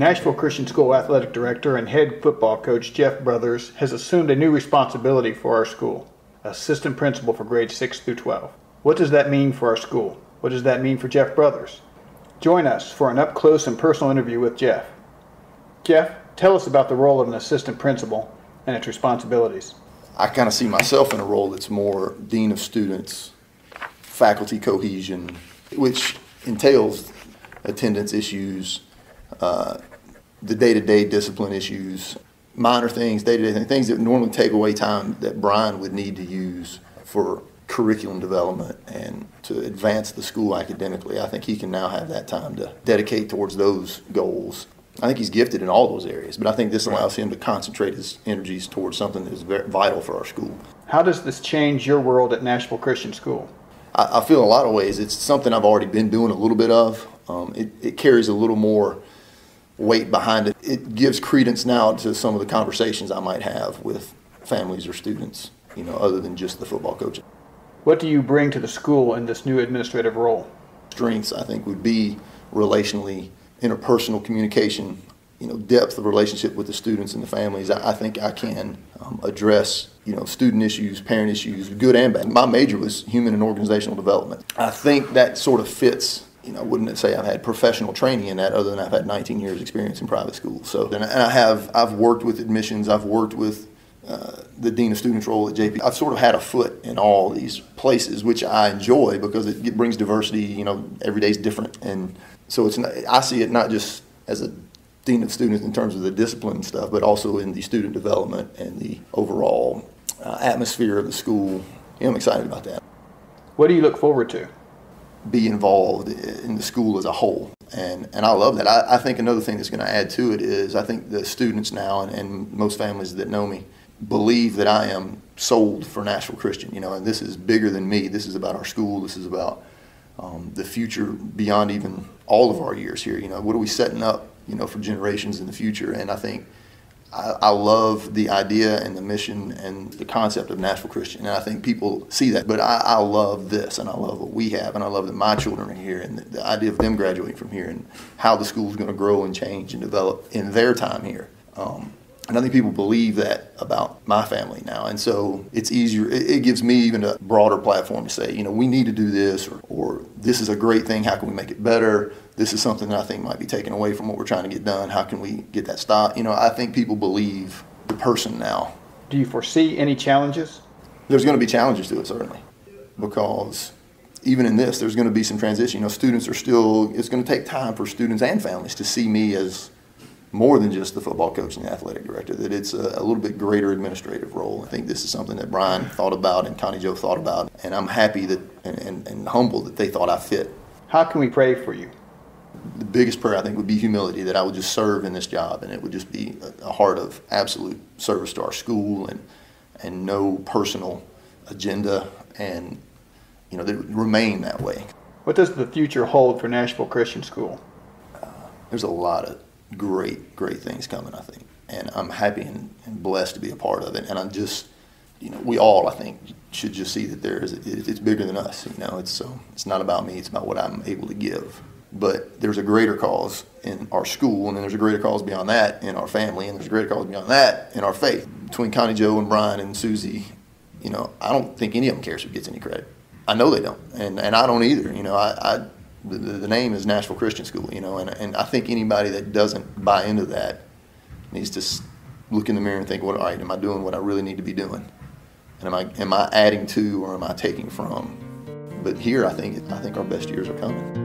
Nashville Christian School Athletic Director and head football coach Jeff Brothers has assumed a new responsibility for our school, assistant principal for grades 6 through 12. What does that mean for our school? What does that mean for Jeff Brothers? Join us for an up-close and personal interview with Jeff. Jeff, tell us about the role of an assistant principal and its responsibilities. I kind of see myself in a role that's more dean of students, faculty cohesion, which entails attendance issues, the day-to-day discipline issues, minor things, day-to-day things that normally take away time that Brian would need to use for curriculum development and to advance the school academically. I think he can now have that time to dedicate towards those goals. I think he's gifted in all those areas, but I think this allows him to concentrate his energies towards something that is very vital for our school. How does this change your world at Nashville Christian School? I feel in a lot of ways it's something I've already been doing a little bit of. It carries a little more weight behind it. It gives credence now to some of the conversations I might have with families or students, other than just the football coaching. What do you bring to the school in this new administrative role? Strengths, I think, would be relationally, interpersonal communication, depth of relationship with the students and the families. I think I can address, student issues, parent issues, good and bad. My major was human and organizational development. I think that sort of fits. I wouldn't say I've had professional training in that other than I've had 19 years experience in private schools. So, and I've worked with admissions, I've worked with the Dean of Students role at JP. I've sort of had a foot in all these places, which I enjoy because it brings diversity. Every day's different. And so I see it not just as a Dean of Students in terms of the discipline stuff, but also in the student development and the overall atmosphere of the school. I'm excited about that. What do you look forward to? Be involved in the school as a whole. And I love that. I think another thing that's going to add to it is I think the students now and most families that know me believe that I am sold for Nashville Christian, and this is bigger than me. This is about our school. This is about the future beyond even all of our years here. What are we setting up, for generations in the future? And I think I love the idea and the mission and the concept of Nashville Christian, and I think people see that. But I love this, and I love what we have, and I love that my children are here, and the idea of them graduating from here, and how the school is going to grow and change and develop in their time here. And I think people believe that about my family now, and so it's easier. It gives me even a broader platform to say, we need to do this, or this is a great thing. How can we make it better? This is something that I think might be taken away from what we're trying to get done. How can we get that stopped? I think people believe the person now. Do you foresee any challenges? There's going to be challenges to it, certainly, because even in this, there's going to be some transition. Students are still, it's going to take time for students and families to see me as more than just the football coach and the athletic director, that it's a little bit greater administrative role. I think this is something that Brian thought about and Connie Jo thought about, and I'm happy that and humbled that they thought I fit. How can we pray for you? The biggest prayer, I think, would be humility, that I would just serve in this job, and it would just be a heart of absolute service to our school and no personal agenda, and that it would remain that way. What does the future hold for Nashville Christian School? There's a lot of great things coming, I think, and I'm happy and blessed to be a part of it. And I'm just, we all, I think, should just see that it's bigger than us. It's not about me, it's about what I'm able to give. But there's a greater cause in our school, and then there's a greater cause beyond that in our family, and there's a greater cause beyond that in our faith. Between Connie Jo and Brian and Susie, I don't think any of them cares who gets any credit. I know they don't, and I don't either. The name is Nashville Christian School, and I think anybody that doesn't buy into that needs to look in the mirror and think, all right, am I doing what I really need to be doing? And am I adding to or am I taking from? But here, I think our best years are coming.